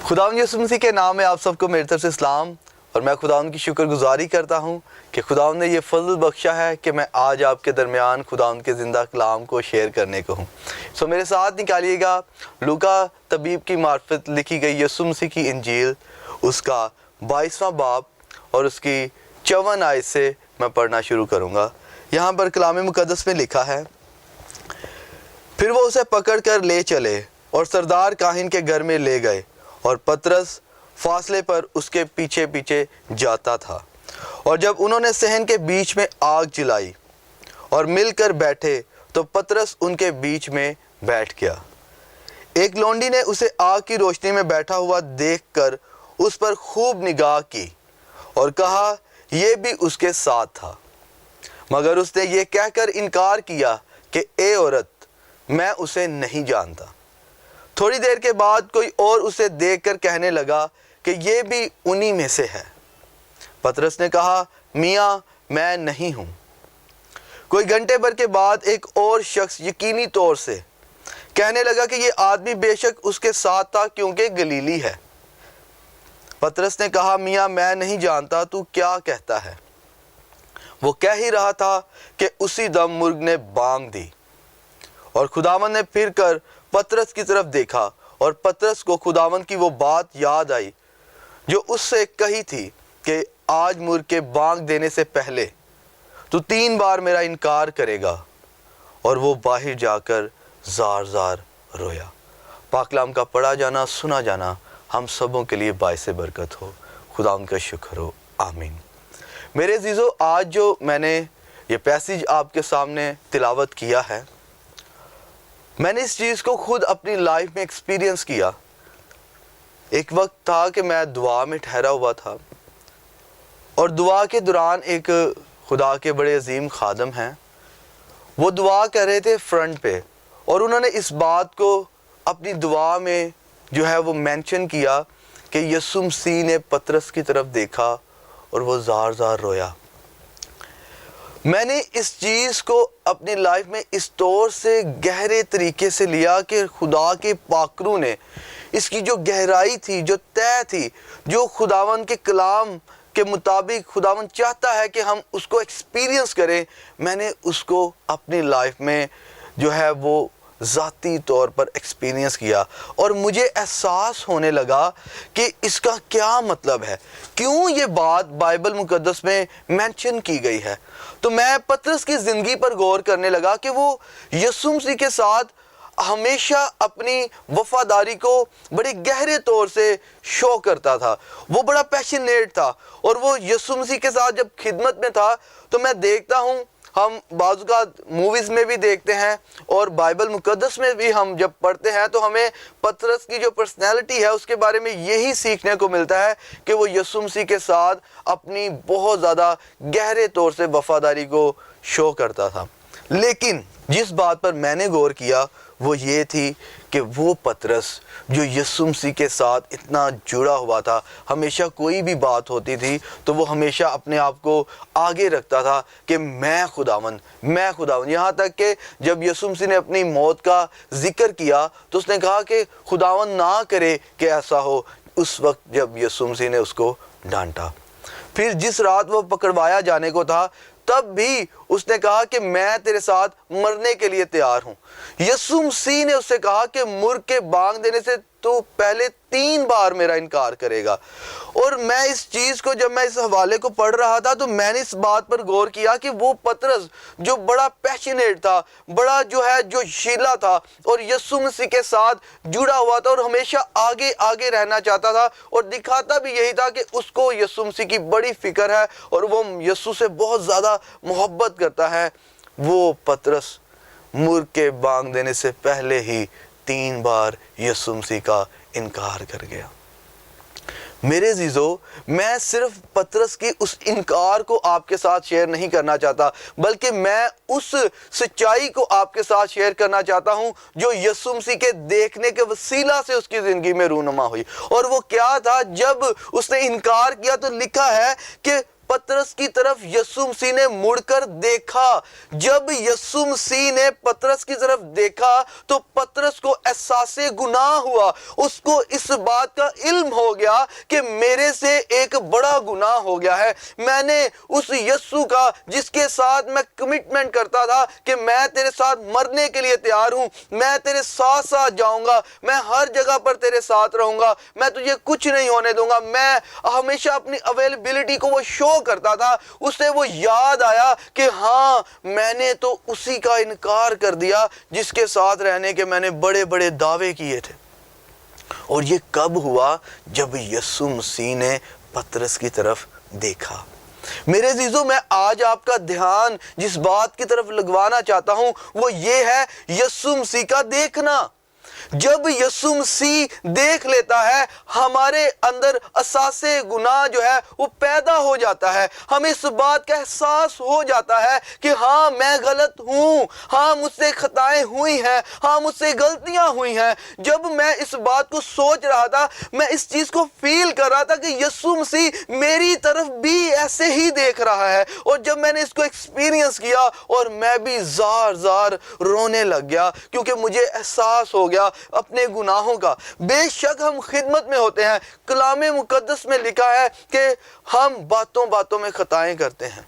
खुदावंद यीशु मसीह के नाम में आप सबको मेरी तरफ से इस्लाम। और मैं खुदावंद की शुक्रगुजारी करता हूँ कि खुदावंद ने ये फजल बख्शा है कि मैं आज आपके दरमियान खुदावंद के ज़िंदा कलाम को शेयर करने को हूँ। सो मेरे साथ निकालिएगा लूका तबीब की मार्फत लिखी गई यीशु मसीह की इंजील, उसका 22वां बाब और उसकी 54 आयत से मैं पढ़ना शुरू करूँगा। यहाँ पर कलाम मुकद्दस में लिखा है, फिर वो उसे पकड़ कर ले चले और सरदार काहिन के घर में ले गए, और पतरस फासले पर उसके पीछे पीछे जाता था। और जब उन्होंने सहन के बीच में आग जलाई और मिलकर बैठे, तो पतरस उनके बीच में बैठ गया। एक लौंडी ने उसे आग की रोशनी में बैठा हुआ देखकर उस पर खूब निगाह की और कहा यह भी उसके साथ था। मगर उसने ये कहकर इनकार किया कि ए औरत, मैं उसे नहीं जानता। थोड़ी देर के बाद कोई और उसे देखकर कहने लगा कि ये भी उन्हीं में से है। पतरस ने कहा, मियाँ, मैं नहीं हूँ। कोई घंटे भर के बाद एक और शख्स यकीनी तौर से कहने लगा कि ये आदमी बेशक उसके साथ था, क्योंकि गलीली है। पतरस ने कहा, मियाँ, मैं नहीं जानता, तू क्या कहता है? वो कह ही रहा था कि उसी दम मुर्ग ने बांग दी। और खुदावंद ने फिर कर पतरस की तरफ देखा, और पतरस को खुदावंद की वो बात याद आई जो उससे कही थी कि आज मुर्ग के बांग देने से पहले तू 3 बार मेरा इनकार करेगा। और वो बाहर जाकर जार जार रोया। पाक कलाम का पढ़ा जाना, सुना जाना हम सबों के लिए बाइसे बरकत हो। खुदावंद का शुक्र हो, आमीन। मेरे अजीज़ों, आज जो मैंने ये पैसेज आपके सामने तिलावत किया है, मैंने इस चीज़ को खुद अपनी लाइफ में एक्सपीरियंस किया। एक वक्त था कि मैं दुआ में ठहरा हुआ था, और दुआ के दौरान एक खुदा के बड़े अजीम खादम हैं, वो दुआ कर रहे थे फ्रंट पे, और उन्होंने इस बात को अपनी दुआ में जो है वो मेंशन किया कि यीशु मसीह ने पतरस की तरफ देखा और वो जार जार रोया। मैंने इस चीज़ को अपनी लाइफ में इस तौर से गहरे तरीके से लिया कि खुदा के पाकरू ने इसकी जो गहराई थी, जो तय थी, जो खुदावंद के कलाम के मुताबिक खुदावंद चाहता है कि हम उसको एक्सपीरियंस करें, मैंने उसको अपनी लाइफ में जो है वो ज़ाती तौर पर एक्सपीरियंस किया। और मुझे एहसास होने लगा कि इसका क्या मतलब है, क्यों ये बात बाइबल मुकद्दस में मेंशन की गई है। तो मैं पतरस की ज़िंदगी पर गौर करने लगा कि वो यीशु मसीह के साथ हमेशा अपनी वफादारी को बड़े गहरे तौर से शो करता था। वो बड़ा पैशनेट था, और वो यीशु मसीह के साथ जब खिदमत में था, तो मैं देखता हूँ, हम बाज़ का मूवीज़ में भी देखते हैं और बाइबल मुकद्दस में भी हम जब पढ़ते हैं, तो हमें पतरस की जो पर्सनैलिटी है उसके बारे में यही सीखने को मिलता है कि वो यीशु मसीह के साथ अपनी बहुत ज़्यादा गहरे तौर से वफादारी को शो करता था। लेकिन जिस बात पर मैंने गौर किया वो ये थी कि वो पतरस जो यीशु मसीह के साथ इतना जुड़ा हुआ था, हमेशा कोई भी बात होती थी तो वो हमेशा अपने आप को आगे रखता था कि मैं खुदावंद। यहाँ तक कि जब यीशु मसीह ने अपनी मौत का जिक्र किया तो उसने कहा कि खुदावंद ना करे कि ऐसा हो। उस वक्त जब यीशु मसीह ने उसको डांटा, फिर जिस रात वो पकड़वाया जाने को था, तब भी उसने कहा कि मैं तेरे साथ मरने के लिए तैयार हूं। यीशु मसीह ने उससे कहा कि मुर्ग के बांग देने से तू पहले 3 बार मेरा इनकार करेगा। और मैं इस चीज़ को, जब मैं इस हवाले को पढ़ रहा था, तो मैंने इस बात पर गौर किया कि वो पतरस जो बड़ा पैशनेट था, बड़ा जो शीला था, और यीशु मसीह के साथ जुड़ा हुआ था, और हमेशा आगे आगे रहना चाहता था, और दिखाता भी यही था कि उसको यीशु मसीह की बड़ी फिक्र है और वो यीशु से बहुत ज़्यादा मोहब्बत करता है। वो पतरस मुर्ग के बांग देने से पहले ही 3 बार यीशु मसीह का इनकार कर गया। मेरे अजीजों, मैं सिर्फ पतरस की उस इनकार को आपके साथ शेयर नहीं करना चाहता, बल्कि मैं उस सच्चाई को आपके साथ शेयर करना चाहता हूं जो यीशु मसीह के देखने के वसीला से उसकी ज़िंदगी में रूनुमा हुई। और वो क्या था? जब उसने इनकार किया तो लिखा है कि पतरस की तरफ यीशु मसीह ने मुड़कर देखा। जब यीशु मसीह ने पतरस की तरफ देखा तो पतरस को एहसासे गुनाह हुआ। उसको इस बात का इल्म हो गया कि मेरे से एक बड़ा गुनाह हो गया है। मैंने उस यीशु का जिसके साथ मैं कमिटमेंट करता था कि मैं तेरे साथ मरने के लिए तैयार हूं, मैं तेरे साथ साथ जाऊंगा, मैं हर जगह पर तेरे साथ रहूंगा, मैं तुझे कुछ नहीं होने दूंगा, मैं हमेशा अपनी अवेलेबिलिटी को वो शो करता था। उससे वो याद आया कि हाँ, मैंने तो उसी का इनकार कर दिया जिसके साथ रहने के मैंने बड़े बड़े दावे किए थे। और ये कब हुआ? जब यीशु मसीह ने पतरस की तरफ देखा। मेरे अजीजों, मैं आज आपका ध्यान जिस बात की तरफ लगवाना चाहता हूं वो ये है यीशु मसीह का देखना। जब यीशु मसीह देख लेता है, हमारे अंदर असासे गुनाह जो है वो पैदा हो जाता है। हमें इस बात का एहसास हो जाता है कि हाँ, मैं गलत हूँ, हाँ, मुझसे खताएं हुई हैं, हाँ, मुझसे गलतियां हुई हैं। जब मैं इस बात को सोच रहा था, मैं इस चीज को फील कर रहा था कि यीशु मसीह मेरी तरफ भी ऐसे ही देख रहा है। और जब मैंने इसको एक्सपीरियंस किया और मैं भी जार जार रोने लग गया, क्योंकि मुझे एहसास हो गया अपने गुनाहों का। बेशक हम खिदमत में होते हैं, कलामे मुकद्दस में लिखा है कि हम बातों बातों में खताएं करते हैं।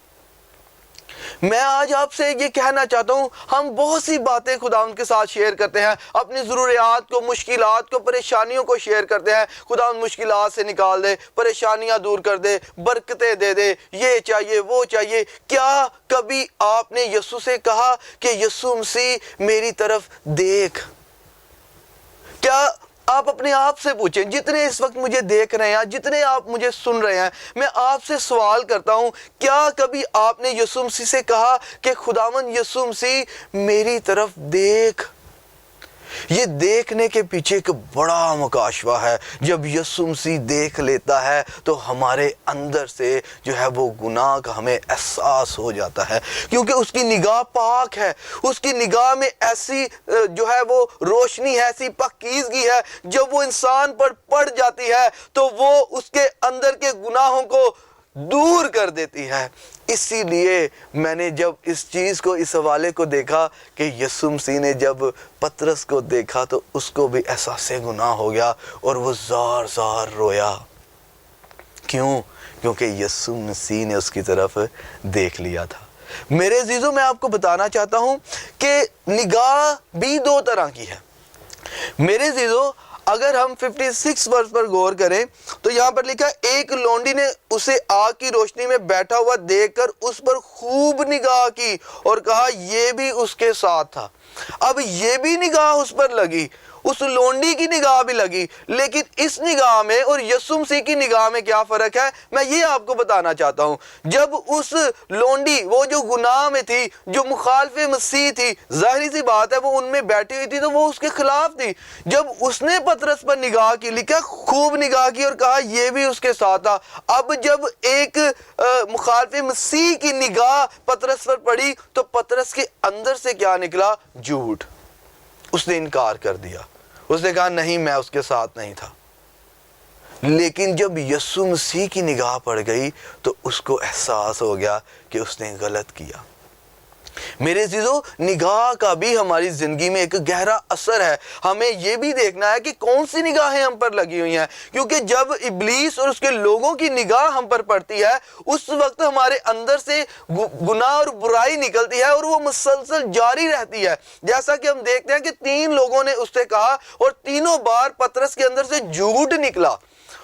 मैं आज आपसे ये कहना चाहता हूँ, हम बहुत सी बातें खुदा उनके साथ शेयर करते हैं, अपनी ज़रूरियात को, मुश्किलात को, परेशानियों को शेयर करते हैं। खुदा उन मुश्किलात से निकाल दे, परेशानियां दूर कर दे, बरकतें दे दे, ये चाहिए वो चाहिए। क्या कभी आपने यीशु से कहा कि यीशु मसीह मेरी तरफ देख? क्या आप अपने आप से पूछें, जितने इस वक्त मुझे देख रहे हैं, जितने आप मुझे सुन रहे हैं, मैं आपसे सवाल करता हूं, क्या कभी आपने यीशु मसीह से कहा कि खुदावन यीशु मसीह मेरी तरफ देख? ये देखने के पीछे एक बड़ा मुकाशवा है। जब यीशु मसीह देख लेता है तो हमारे अंदर से जो है वो गुनाह का हमें एहसास हो जाता है, क्योंकि उसकी निगाह पाक है। उसकी निगाह में ऐसी जो है वो रोशनी है, ऐसी पाकीज़गी है, जब वो इंसान पर पड़ जाती है तो वो उसके अंदर के गुनाहों को दूर कर देती है। इसीलिए मैंने जब इस चीज़ को, इस हवाले को देखा कि यीशु मसीह ने जब पतरस को देखा तो उसको भी एहसास गुनाह हो गया और वो ज़ार ज़ार रोया। क्यों? क्योंकि यीशु मसीह ने उसकी तरफ देख लिया था। मेरे अजीज़ों, मैं आपको बताना चाहता हूँ कि निगाह भी दो तरह की है। मेरे अजीज़ों, अगर हम 56 वर्ष पर गौर करें तो यहाँ पर लिखा, एक लौंडी ने उसे आग की रोशनी में बैठा हुआ देखकर उस पर खूब निगाह की और कहा ये भी उसके साथ था। अब ये भी निगाह उस पर लगी, उस लोंडी की निगाह भी लगी, लेकिन इस निगाह में और यीशु मसीह की निगाह में क्या फर्क है, मैं ये आपको बताना चाहता हूँ। जब उस लोंडी, वो जो गुनाह में थी, जो मुखालिफ मसीह थी, जाहिर सी बात है वो उनमें बैठी हुई थी तो वो उसके खिलाफ थी। जब उसने पतरस पर निगाह की, लिखा खूब निगाह की और कहा ये भी उसके साथ था। अब जब एक मुखालिफ मसीह की निगाह पतरस पर पड़ी तो पतरस के अंदर से क्या निकला? झूठ। उसने इनकार कर दिया, उसने कहा नहीं, मैं उसके साथ नहीं था। लेकिन जब यीशु मसीह की निगाह पड़ गई तो उसको एहसास हो गया कि उसने गलत किया। मेरे अजीजों, निगाह का भी हमारी जिंदगी में एक गहरा असर है। हमें यह भी देखना है कि कौन सी निगाहें हम पर लगी हुई हैं, क्योंकि जब इब्लीस और उसके लोगों की निगाह हम पर पड़ती है उस वक्त हमारे अंदर से गुनाह और बुराई निकलती है और वो मुसलसल जारी रहती है। जैसा कि हम देखते हैं कि 3 लोगों ने उससे कहा और तीनों बार पतरस के अंदर से झूठ निकला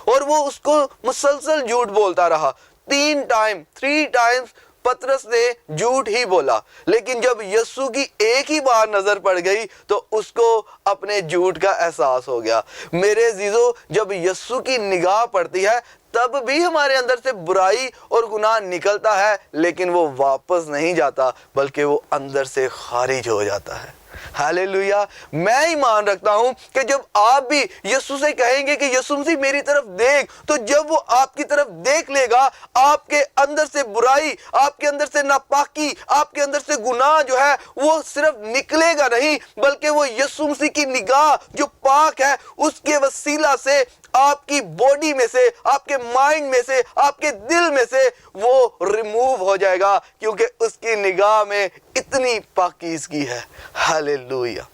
और वो उसको मुसलसल झूठ बोलता रहा। 3 टाइम्स पतरस ने झूठ ही बोला। लेकिन जब यीशु की एक ही बार नजर पड़ गई तो उसको अपने झूठ का एहसास हो गया। मेरे अजीजों, जब यीशु की निगाह पड़ती है तब भी हमारे अंदर से बुराई और गुनाह निकलता है, लेकिन वो वापस नहीं जाता बल्कि वो अंदर से खारिज हो जाता है। हालेलुया। मैं ईमान रखता हूं कि जब आप भी यीशु से कहेंगे कि यीशु मसीह मेरी तरफ देख, तो जब वो आपकी तरफ देख लेगा, आपके अंदर से बुराई, आपके अंदर से नापाकी, आपके अंदर से गुनाह जो है वो सिर्फ निकलेगा नहीं, बल्कि वो यीशु मसीह की निगाह जो पाक है उसके वसीला से आपकी बॉडी में से, आपके माइंड में से, आपके दिल में से वो रिमूव हो जाएगा, क्योंकि उसकी निगाह में इतनी पाकीज़गी है। हालेलुया।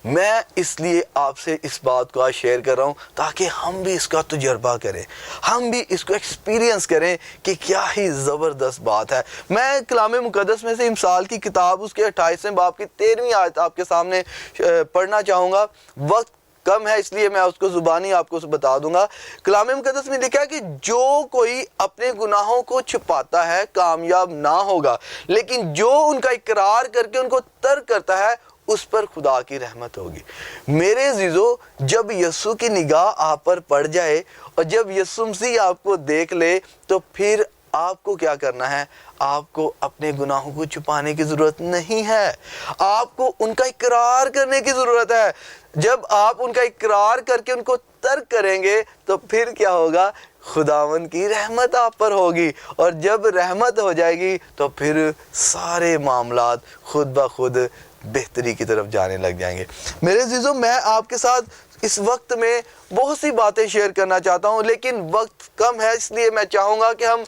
मैं इसलिए आपसे इस बात को आज शेयर कर रहा हूँ ताकि हम भी इसका तजुर्बा करें, हम भी इसको एक्सपीरियंस करें कि क्या ही ज़बरदस्त बात है। मैं कलाम मुक़द्दस में से इमसाल की किताब उसके 28वें बाब की 13वीं आयत आपके सामने पढ़ना चाहूँगा। वक्त कम है इसलिए मैं उसको ज़ुबानी आपको बता दूंगा। कलाम मुक़द्दस में लिखा है कि जो कोई अपने गुनाहों को छुपाता है कामयाब ना होगा, लेकिन जो उनका इकरार करके उनको तर्क करता है उस पर खुदा की रहमत होगी। मेरे अज़ीज़ों, जब यीशु की निगाह आप पर पड़ जाए और जब यीशु मसीह आपको देख ले, तो फिर आपको क्या करना है? आपको अपने गुनाहों को छुपाने की ज़रूरत नहीं है, आपको उनका इकरार करने की ज़रूरत है। जब आप उनका इकरार करके उनको तर्क करेंगे तो फिर क्या होगा? खुदावंद की रहमत आप पर होगी, और जब रहमत हो जाएगी तो फिर सारे मामलात खुद ब खुद बेहतरी की तरफ जाने लग जाएंगे। मेरे अज़ीज़ों, मैं आपके साथ इस वक्त में बहुत सी बातें शेयर करना चाहता हूँ, लेकिन वक्त कम है, इसलिए मैं चाहूँगा कि हम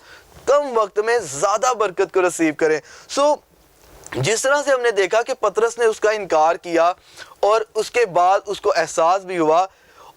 कम वक्त में ज़्यादा बरकत को रिसीव करें। जिस तरह से हमने देखा कि पतरस ने उसका इनकार किया और उसके बाद उसको एहसास भी हुआ,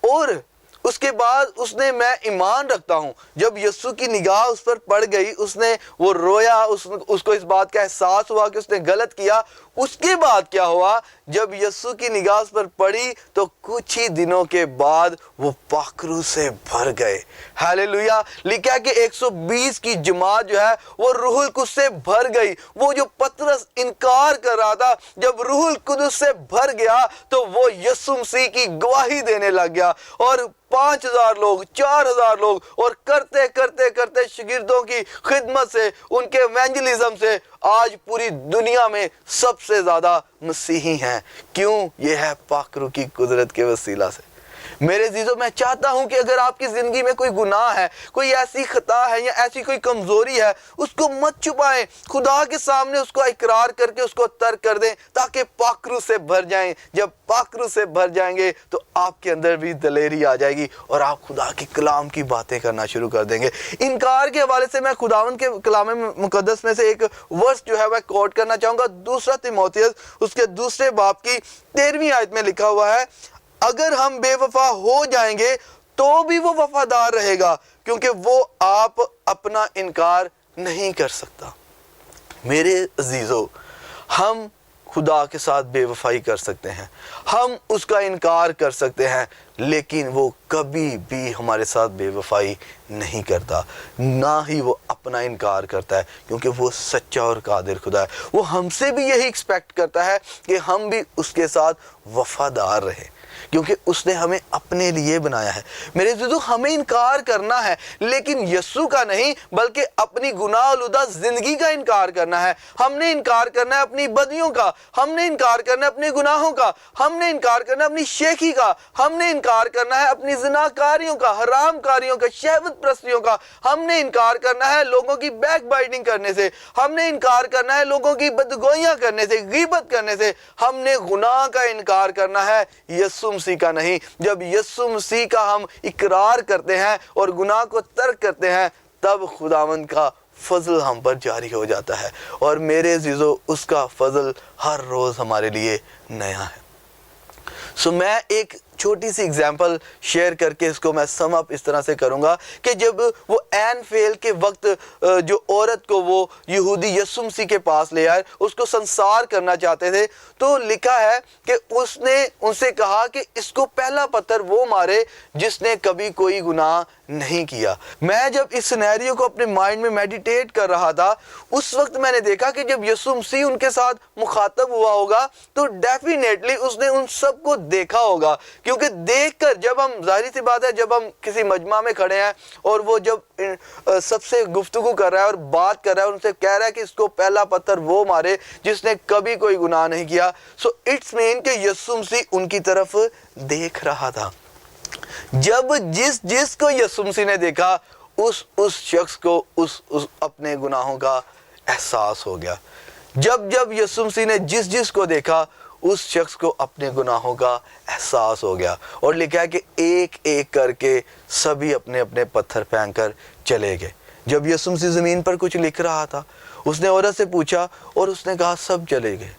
और उसके बाद उसने, मैं ईमान रखता हूँ, जब यीशु की निगाह उस पर पड़ गई, उसने वो रोया, उसको इस बात का एहसास हुआ कि उसने गलत किया। उसके बाद क्या हुआ? जब यीशु की निगाह उस पर पड़ी तो कुछ ही दिनों के बाद वो पाखरू से भर गए। हालेलुया। लिखा है कि 120 की जमात जो है वो रूहुल कुद्स से भर गई। वो जो पतरस इनकार कर रहा था, जब रूहुल कुद्स से भर गया तो वो यीशु मसीह की गवाही देने लग गया, और 5000 लोग, 4000 लोग, और करते करते करते शागिर्दों की खिदमत से, उनके एवेंजलिज्म से आज पूरी दुनिया में सबसे ज़्यादा मसीही हैं। क्यों? ये है पाकरू की कुदरत के वसीला से। मेरे अज़ीज़ों, मैं चाहता हूं कि अगर आपकी ज़िंदगी में कोई गुनाह है, कोई ऐसी खता है या ऐसी कोई कमज़ोरी है, उसको मत छुपाएं, खुदा के सामने उसको इकरार करके उसको तर्क कर दें, ताकि पाकरू से भर जाएं। जब पाकरू से भर जाएंगे तो आपके अंदर भी दलेरी आ जाएगी और आप खुदा के कलाम की बातें करना शुरू कर देंगे। इनकार के हवाले से मैं खुदावंद के कलाम मुक़द्दस में से एक वर्स जो है वह कोट करना चाहूँगा। 2 तीमुथियुस उसके 2 बाब की 13वीं आयत में लिखा हुआ है, अगर हम बेवफा हो जाएंगे तो भी वो वफादार रहेगा, क्योंकि वो आप अपना इनकार नहीं कर सकता। मेरे अजीजों, हम खुदा के साथ बेवफाई कर सकते हैं, हम उसका इनकार कर सकते हैं, लेकिन वो कभी भी हमारे साथ बेवफाई नहीं करता, ना ही वो अपना इनकार करता है, क्योंकि वो सच्चा और कादिर खुदा है। वो हमसे भी यही एक्सपेक्ट करता है कि हम भी उसके साथ वफादार रहें, क्योंकि उसने हमें अपने लिए बनाया है। मेरे अज़ीज़ों, हमें इनकार करना है, लेकिन यीशु का नहीं, बल्कि अपनी गुनाह आलूदा जिंदगी का इनकार करना है। हमने इनकार करना है अपनी बदियों का, हमने इनकार करना है अपने गुनाहों का, हमने इनकार करना है अपनी शेखी का, हमने इनकार करना है अपनी ज़िनाकारियों का, हरामकारियों का, शहवत प्रस्तियों का, हमने इनकार करना है लोगों की बैक बाइटिंग करने से, हमने इनकार करना है लोगों की बदगोइयां करने से, गीबत करने से। हमने गुनाह का इनकार करना है, यीशु मसीह का नहीं। जब यीशु मसीह का हम इकरार करते हैं और गुनाह को तर्क करते हैं, तब खुदावंद का फजल हम पर जारी हो जाता है, और मेरे अज़ीज़ों, उसका फजल हर रोज़ हमारे लिए नया है। मैं एक छोटी सी एग्जाम्पल शेयर करके इसको मैं सम अप इस तरह से करूंगा कि जब वो ऐन फेल के वक्त जो औरत को वो यहूदी यीशु मसीह के पास ले आए, उसको संसार करना चाहते थे, तो लिखा है कि उसने उनसे कहा कि इसको पहला पत्थर वो मारे जिसने कभी कोई गुनाह नहीं किया। मैं जब इस सिनेरियो को अपने माइंड में मेडिटेट कर रहा था, उस वक्त मैंने देखा कि जब यीशु मसीह उनके साथ मुखातब हुआ होगा तो डेफिनेटली उसने उन सबको देखा होगा کیونکہ دیکھ کر جب ہم ظاہری سی بات ہے جب ہم کسی مجمع میں کھڑے ہیں اور وہ جب سب سے گفتگو کر رہا ہے اور بات کر رہا ہے اور ان سے کہہ رہا ہے کہ اس کو پہلا پتھر وہ مارے جس نے کبھی کوئی گناہ نہیں کیا، سو اٹس مین کہ یسوع مسیح ان کی طرف دیکھ رہا تھا۔ جب جس کو یسوع مسیح نے دیکھا اس شخص کو اس اپنے گناہوں کا احساس ہو گیا۔ جب یسوع مسیح نے جس کو دیکھا اس شخص کو اپنے گناہوں کا احساس ہو گیا، اور لکھا ہے کہ ایک ایک کر کے سبھی اپنے اپنے پتھر پھینک کر چلے گئے۔ جب یسوع مسیح زمین پر کچھ لکھ رہا تھا، اس نے عورت سے پوچھا اور اس نے کہا سب چلے گئے۔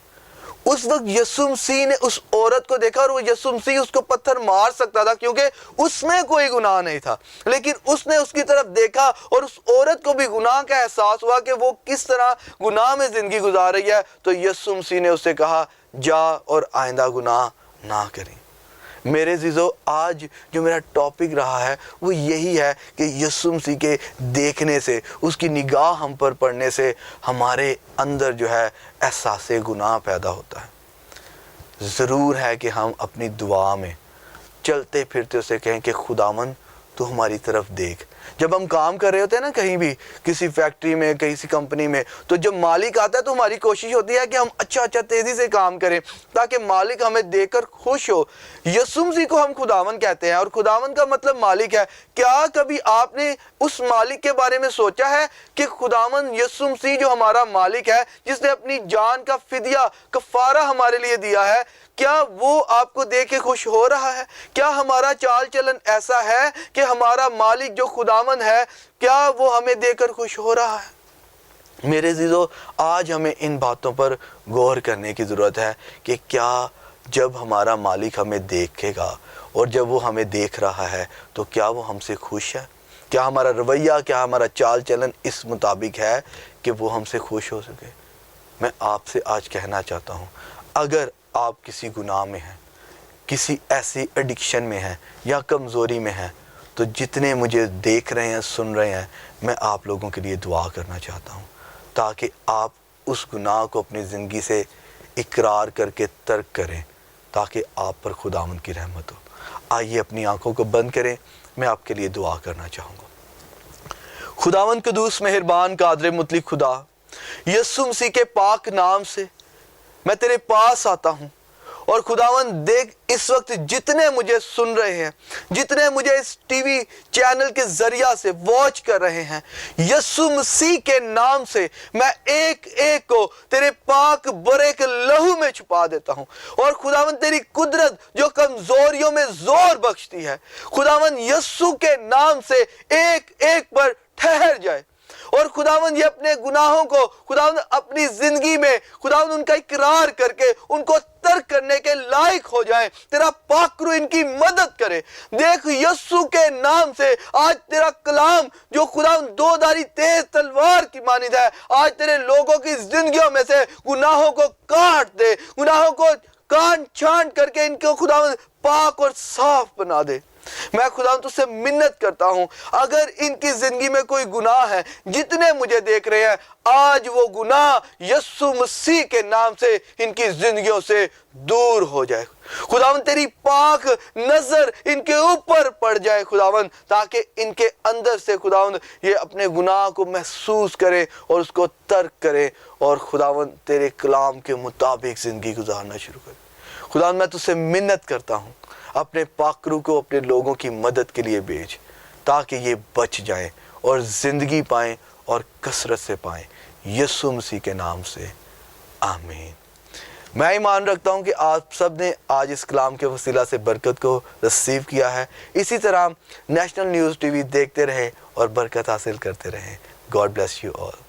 اس وقت یسوع مسیح نے اس عورت کو دیکھا اور وہ یسوع مسیح اس کو پتھر مار سکتا تھا کیونکہ اس میں کوئی گناہ نہیں تھا، لیکن اس نے اس کی طرف دیکھا اور اس عورت کو بھی گناہ کا احساس ہوا کہ وہ کس طرح گناہ میں زندگی گزار رہی ہے، تو یسوع مسیح نے اس سے کہا جا اور آئندہ گناہ نہ کریں۔ میرے عزیزو، آج جو میرا ٹاپک رہا ہے وہ یہی ہے کہ یسوع مسیح کے دیکھنے سے، اس کی نگاہ ہم پر پڑنے سے ہمارے اندر جو ہے احساس گناہ پیدا ہوتا ہے۔ ضرور ہے کہ ہم اپنی دعا میں چلتے پھرتے اسے کہیں کہ خداوند تو ہماری طرف دیکھ۔ جب ہم کام کر رہے ہوتے ہیں نا کہیں بھی، کسی فیکٹری میں، کسی کمپنی میں، تو جب مالک آتا ہے تو ہماری کوشش ہوتی ہے کہ ہم اچھا تیزی سے کام کریں تاکہ مالک ہمیں دیکھ کر خوش ہو۔ یسوع مسیح کو ہم خداوند کہتے ہیں اور خداوند کا مطلب مالک ہے۔ کیا کبھی آپ نے اس مالک کے بارے میں سوچا ہے کہ خداوند یسوع مسیح جو ہمارا مالک ہے، جس نے اپنی جان کا فدیہ کفارہ ہمارے لیے دیا ہے، کیا وہ آپ کو دیکھ کے خوش ہو رہا ہے؟ کیا ہمارا چال چلن ایسا ہے کہ ہمارا مالک جو خداوند ہے، کیا وہ ہمیں دیکھ کر خوش ہو رہا ہے؟ میرے عزیزو، آج ہمیں ان باتوں پر غور کرنے کی ضرورت ہے کہ کیا جب ہمارا مالک ہمیں دیکھے گا اور جب وہ ہمیں دیکھ رہا ہے تو کیا وہ ہم سے خوش ہے؟ کیا ہمارا رویہ، کیا ہمارا چال چلن اس مطابق ہے کہ وہ ہم سے خوش ہو سکے؟ میں آپ سے آج کہنا چاہتا ہوں، اگر آپ کسی گناہ میں ہیں، کسی ایسی ایڈکشن میں ہیں یا کمزوری میں ہیں، تو جتنے مجھے دیکھ رہے ہیں، سن رہے ہیں، میں آپ لوگوں کے لیے دعا کرنا چاہتا ہوں تاکہ آپ اس گناہ کو اپنی زندگی سے اقرار کر کے ترک کریں تاکہ آپ پر خداوند کی رحمت ہو۔ آئیے اپنی آنکھوں کو بند کریں، میں آپ کے لیے دعا کرنا چاہوں گا۔ خداوند قدوس، مہربان، قادر مطلق خدا، یسوع مسیح کے پاک نام سے میں تیرے پاس آتا ہوں، اور خداوند دیکھ اس وقت جتنے مجھے سن رہے ہیں، جتنے مجھے اس ٹی وی چینل کے ذریعہ سے واچ کر رہے ہیں، یسوع مسیح کے نام سے میں ایک ایک کو تیرے پاک برے کے لہو میں چھپا دیتا ہوں، اور خداوند تیری قدرت جو کمزوریوں میں زور بخشتی ہے، خداوند یسوع کے نام سے ایک ایک پر ٹھہر جائے، اور خداوند یہ اپنے گناہوں کو خداوند اپنی زندگی میں خداوند ان کا اقرار کر کے ان کو ترک کرنے کے لائق ہو جائیں۔ تیرا پاک روح ان کی مدد کرے۔ دیکھ یسوع کے نام سے آج تیرا کلام جو خداوند دو دھاری تیز تلوار کی مانند ہے، آج تیرے لوگوں کی زندگیوں میں سے گناہوں کو کاٹ دے، گناہوں کو کان چھانٹ کر کے ان کو خداوند پاک اور صاف بنا دے۔ میں خداوند تجھ سے منت کرتا ہوں، اگر ان کی زندگی میں کوئی گناہ ہے، جتنے مجھے دیکھ رہے ہیں، آج وہ گناہ یسوع مسیح کے نام سے ان کی زندگیوں سے دور ہو جائے۔ خداوند تیری پاک نظر ان کے اوپر پڑ جائے خداوند، تاکہ ان کے اندر سے خداوند یہ اپنے گناہ کو محسوس کرے اور اس کو ترک کرے، اور خداوند تیرے کلام کے مطابق زندگی گزارنا شروع کرے۔ خداوند میں تجھ سے منت کرتا ہوں، اپنے پاک روح کو اپنے لوگوں کی مدد کے لیے بھیج تاکہ یہ بچ جائیں اور زندگی پائیں اور کثرت سے پائیں، یسوع مسیح کے نام سے آمین۔ میں ایمان رکھتا ہوں کہ آپ سب نے آج اس کلام کے وسیلہ سے برکت کو رسیو کیا ہے۔ اسی طرح نیشنل نیوز ٹی وی دیکھتے رہیں اور برکت حاصل کرتے رہیں۔ God bless you all.